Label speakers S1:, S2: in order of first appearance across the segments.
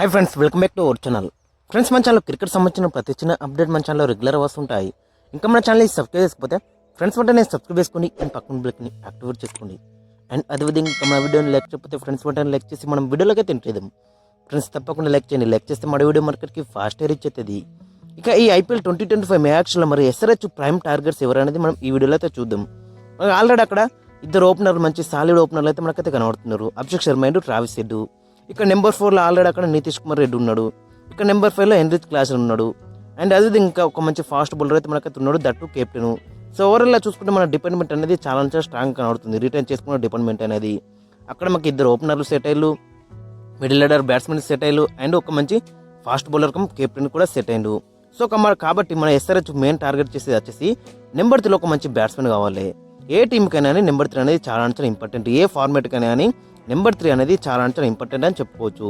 S1: Hi friends, welcome back to our channel. Friends, మన channel cricket సంబంధించిన ప్రతి చిన్న అప్డేట్ మన ఛానల్లో రెగ్యులర్ వస్తుంటాయి. ఇంకా మన ఛానల్ని సబ్స్క్రైబ్ చేసుకోకపోతే ఫ్రెండ్స్ వెంటనే సబ్స్క్రైబ్ చేసుకోండి అండ్ పక్కన బెల్ని యాక్టివేట్ చేసుకోండి. అండ్ అదేవిధంగా ఇంకా మన వీడియోని లైక్ చేయకపోతే ఫ్రెండ్స్ వెంటనే లైక్ చేసి మనం వీడియోలోకి తింటేదాం. ఫ్రెండ్స్ తప్పకుండా లైక్ చేయండి. లైక్ చేస్తే మన వీడియో మార్కెట్కి ఫాస్ట్ రీచ్ అవుతుంది. ఇక ఈ ఐపీఎల్ 2025 మ్యాచ్లో మరి ఎస్ఆర్హెచ్ ప్రైమ్ టార్గెట్స్ ఎవరనేది మనం ఈ వీడియోలో అయితే చూద్దాం. ఆల్రెడీ అక్కడ ఇద్దరు ఓపెనర్లు మంచి సాలిడ్ ఓపెనర్లు అయితే మనకైతే కనబడుతున్నారు. Abhishek Sharma and Travis head. ఇక్కడ నెంబర్ 4లో ఆల్రెడీ అక్కడ నితీష్ కుమార్ రెడ్డి ఉన్నాడు. ఇక్కడ నెంబర్ 5లో ఎన్రిచ్ క్లాసన్ ఉన్నాడు. అండ్ అదే ఇంకా ఒక మంచి ఫాస్ట్ బౌలర్ అయితే మనకైతే ఉన్నాడు, దట్టు కెప్టెన్. సో ఓవరాల్గా చూసుకుంటే మన డిపార్ట్మెంట్ అనేది చాలా స్ట్రాంగ్ కనబడుతుంది. రిటర్న్ చేసుకున్న డిపార్ట్మెంట్ అనేది అక్కడ మాకు ఇద్దరు ఓపెనర్లు సెట్ అయ్యారు, మిడిల్ ఆర్డర్ బ్యాట్స్మెన్ సెట్ అయ్యారు, అండ్ ఒక మంచి ఫాస్ట్ బౌలర్ కమ్ కెప్టెన్ కూడా సెట్ అయ్యిండు. సో కాబట్టి మన ఎస్ఆర్హెచ్ మెయిన్ టార్గెట్ చేసేది వచ్చేసి నెంబర్ 3లో ఒక మంచి బ్యాట్స్మెన్ కావాలి. ఏ టీంకైనా కానీ నెంబర్ 3 అనేది చాలా ఇంపార్టెంట్. ఏ ఫార్మేట్కైనా కానీ నెంబర్ 3 అనేది చాలా ఇంపార్టెంట్ అని చెప్పుకోవచ్చు.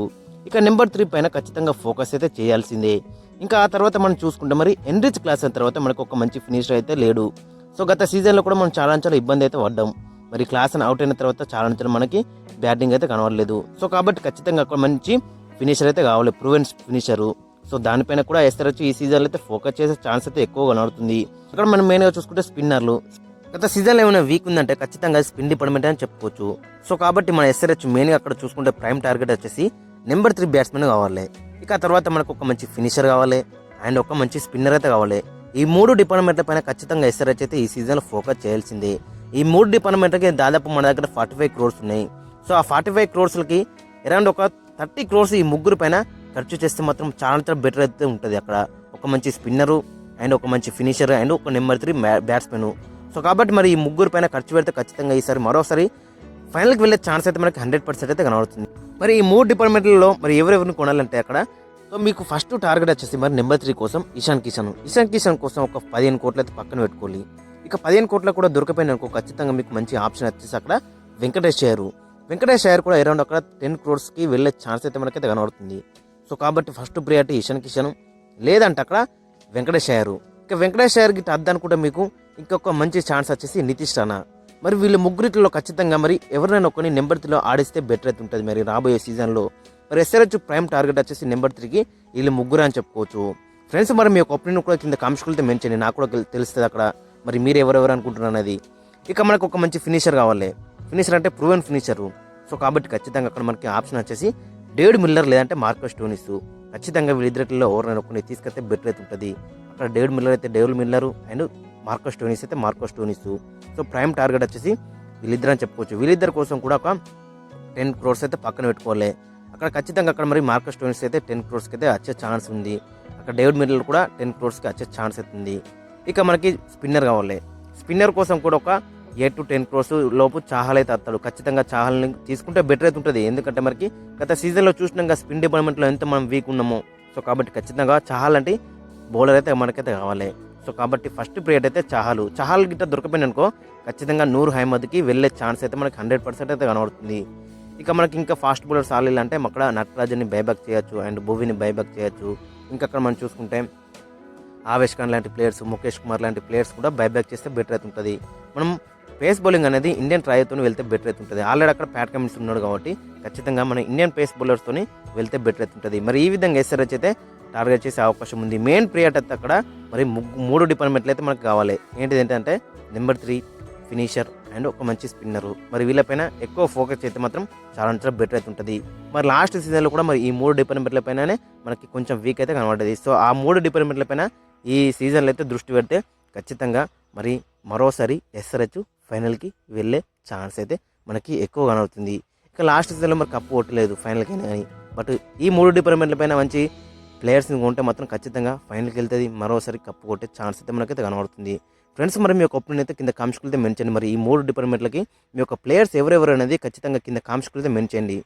S1: ఇక నెంబర్ 3 పైన ఖచ్చితంగా ఫోకస్ అయితే చేయాల్సిందే. ఇంకా ఆ తర్వాత మనం చూసుకుంటే మరి ఎన్రిచ్ క్లాస్ అయిన తర్వాత మనకు ఒక మంచి ఫినిషర్ అయితే లేడు. సో గత సీజన్లో కూడా మనం చాలా ఇబ్బంది అయితే పడ్డాం. మరి క్లాస్ అవుట్ అయిన తర్వాత చాలా మనకి బ్యాటింగ్ అయితే కనవట్లేదు. సో కాబట్టి ఖచ్చితంగా అక్కడ మంచి ఫినిషర్ అయితే కావాలి, ప్రూవెన్ ఫినిషరు. సో దానిపైన కూడా ఎస్ఆర్హెచ్ ఈ సీజన్లో అయితే ఫోకస్ చేసే ఛాన్స్ అయితే ఎక్కువ కనబడుతుంది. అక్కడ మనం మెయిన్గా చూసుకుంటే స్పిన్నర్లు గత సీజన్లో ఏమైనా వీక్ ఉందంటే ఖచ్చితంగా స్పిన్ డిపార్ట్మెంట్ అని చెప్పుకోవచ్చు. సో కాబట్టి మన ఎస్ఆర్హెచ్ మెయిన్గా అక్కడ చూసుకుంటే ప్రైమ్ టార్గెట్ వచ్చేసి నెంబర్ 3 బ్యాట్స్మెన్ కావాలి. ఇక తర్వాత మనకు ఒక మంచి ఫినిషర్ కావాలి అండ్ ఒక మంచి స్పిన్నర్ అయితే కావాలి. ఈ 3 డిపార్ట్మెంట్ల పైన ఖచ్చితంగా ఎస్ఆర్హెచ్ అయితే ఈ సీజన్లో ఫోకస్ చేయాల్సిందే. ఈ 3 డిపార్ట్మెంట్లకి దాదాపు మన దగ్గర 45 crores ఉన్నాయి. సో ఆ 45 crores అరౌండ్ ఒక 30 crores ఈ ముగ్గురు పైన ఖర్చు చేస్తే మాత్రం చాలా బెటర్ అయితే ఉంటుంది. అక్కడ ఒక మంచి స్పిన్నరు అండ్ ఒక మంచి ఫినిషర్ అండ్ ఒక నెంబర్ 3 బ్యాట్స్మెన్. సో కాబట్టి మరి ఈ ముగ్గురు పైన ఖర్చు పెడితే ఖచ్చితంగా ఈసారి మరోసారి ఫైనల్కి వెళ్ళే ఛాన్స్ అయితే మనకి 100% అయితే కనబడుతుంది. మరి ఈ 3 డిపార్ట్మెంట్లలో మరి ఎవరెవరిని కొనాలంటే అక్కడ సో మీకు ఫస్ట్ టార్గెట్ వచ్చేసి మరి నెంబర్ 3 కోసం ఇషాన్ కిషన్ కోసం ఒక 15 కోట్లు అయితే పక్కన పెట్టుకోవాలి. ఇక 15 కోట్ల కూడా దొరికిపోయిన అనుకో ఖచ్చితంగా మీకు మంచి ఆప్షన్ వచ్చేసి అక్కడ వెంకటేష్ అయ్యర్ కూడా అరౌండ్ అక్కడ 10 crores వెళ్ళే ఛాన్స్ అయితే మనకైతే కనబడుతుంది. సో కాబట్టి ఫస్ట్ ప్రియారిటీ ఇషాన్ కిషన్, లేదంటే అక్కడ వెంకటేష్ అయ్యర్. ఇక వెంకటేష్ అయ్యర్ గిట్ట అద్దనుకుంటే మీకు ఇంకొక మంచి ఛాన్స్ వచ్చేసి నితీష్ రాణా. మరి వీళ్ళు ముగ్గురిలో ఖచ్చితంగా మరి ఎవరినైనా ఒకరిని నెంబర్ 3లో ఆడిస్తే బెటర్ అయితే ఉంటుంది మరి రాబోయే సీజన్లో. మరి ఎస్ఆర్హెచ్ ప్రైమ్ టార్గెట్ వచ్చేసి నెంబర్ 3కి వీళ్ళు ముగ్గురు అని చెప్పుకోవచ్చు. ఫ్రెండ్స్, మరి మీ యొక్క ఒపీనియన్ కూడా కింద కామెంట్స్లో మెన్షన్ చేయండి, నాకు కూడా తెలుస్తుంది అక్కడ మరి మీరు ఎవరెవరు అనుకుంటున్నారు అనేది. ఇక మనకు ఒక మంచి ఫినిషర్ కావాలి. ఫినిషర్ అంటే ప్రూవెన్ ఫినిషరు. సో కాబట్టి ఖచ్చితంగా అక్కడ మనకి ఆప్షన్ వచ్చేసి డేవిడ్ మిల్లర్ లేదంటే మార్కస్ స్టోనిస్. ఖచ్చితంగా వీళ్ళిద్దరిలో ఎవరినైనా ఒకరిని తీసుకెళ్తే బెటర్ అయితే ఉంటుంది. అక్కడ డేవిడ్ మిల్లర్ అయితే David Miller and Marcus Stoinis. So prime target వచ్చేసి వీళ్ళిద్దరు అని చెప్పుకోవచ్చు. వీళ్ళిద్దరి కోసం కూడా ఒక 10 crores అయితే పక్కన పెట్టుకోవాలి. అక్కడ ఖచ్చితంగా అక్కడ మరి మార్కస్ స్టోనిస్ అయితే 10 crores అయితే వచ్చే ఛాన్స్ ఉంది. అక్కడ డేవిడ్ మిల్లర్ కూడా 10 crores వచ్చే ఛాన్స్ అవుతుంది. ఇక మనకి స్పిన్నర్ కావాలి. స్పిన్నర్ కోసం కూడా ఒక 8 to 10 crores లోపు చాహల్ అయితే వస్తాడు. ఖచ్చితంగా చాహల్ని తీసుకుంటే బెటర్ అయితే ఉంటుంది. ఎందుకంటే మనకి గత సీజన్లో చూసినాక స్పిన్ డిపార్ట్మెంట్లో ఎంత మనం వీక్ ఉన్నామో. సో కాబట్టి ఖచ్చితంగా చాహల్ అంటే బౌలర్ అయితే మనకైతే కావాలి. సో కాబట్టి ఫస్ట్ ప్రియారిటీ అయితే చాహల్ గిట్ట దొరికిపోయింది అనుకో ఖచ్చితంగా నూర్ అహ్మద్కి వెళ్ళే ఛాన్స్ అయితే మనకి 100% అయితే కనబడుతుంది. ఇక మనకి ఇంకా ఫాస్ట్ బౌలర్స్ ఆడాలి అంటే అక్కడ నటరాజన్ని బైబ్యాక్ చేయొచ్చు అండ్ భువిని బైబ్యాక్ చేయొచ్చు. ఇంకా అక్కడ మనం చూసుకుంటే ఆవేష్ ఖాన్ లాంటి ప్లేయర్స్, ముఖేష్ కుమార్ లాంటి ప్లేయర్స్ కూడా బైబ్యాక్ చేస్తే బెటర్ అయితే ఉంటుంది. మనం పేస్ బౌలింగ్ అనేది ఇండియన్ ట్రైతో వెళ్తే బెటర్ అయితే ఉంటుంది. ఆల్రెడీ అక్కడ ప్యాట్ కమిన్స్ ఉన్నాడు కాబట్టి ఖచ్చితంగా మన ఇండియన్ పేస్ బౌలర్స్తో వెళ్తే బెటర్ అయితే ఉంటుంది. మరి ఈ విధంగా ఎస్ఆర్హెచ్ అయితే టార్గెట్ చేసే అవకాశం ఉంది. మెయిన్ ప్రియారిటీ అయితే అక్కడ మరి 3 డిపార్ట్మెంట్లు అయితే మనకు కావాలి. ఏంటిదంటే నెంబర్ 3 ఫినిషర్ అండ్ ఒక మంచి స్పిన్నరు. మరి వీళ్ళపైన ఎక్కువ ఫోకస్ అయితే మాత్రం చాలా బెటర్ అయితే ఉంటుంది. మరి లాస్ట్ సీజన్లో కూడా మరి ఈ 3 డిపార్ట్మెంట్ల పైననే మనకి కొంచెం వీక్ అయితే కనబడ్డది. సో ఆ 3 డిపార్ట్మెంట్ల పైన ఈ సీజన్లో అయితే దృష్టి పెడితే ఖచ్చితంగా మరి మరోసారి ఎస్ఆర్హెచ్ ఫైనల్కి వెళ్ళే ఛాన్స్ అయితే మనకి ఎక్కువ కనబడుతుంది. ఇక లాస్ట్ సీజన్లో మరి కప్పు కొట్టలేదు ఫైనల్కి కానీ, బట్ ఈ 3 డిపార్ట్మెంట్ల పైన మంచి ప్లేయర్స్ని కొంటే మాత్రం ఖచ్చితంగా ఫైనల్కి వెళ్తుంది. మరోసారి కప్పు కొట్టే ఛాన్స్ అయితే మనకైతే కనబడుతుంది. ఫ్రెండ్స్, మరి మీ యొక్క ఒపీనియన్ అయితే కింద కామెంట్స్లో అయితే మెన్షన్ చేయండి. మరి ఈ 3 డిపార్ట్మెంట్లకి మీ యొక్క ప్లేయర్స్ ఎవరెవరు అనేది ఖచ్చితంగా కింద కామెంట్స్లో అయితే మెన్షన్ చేయండి.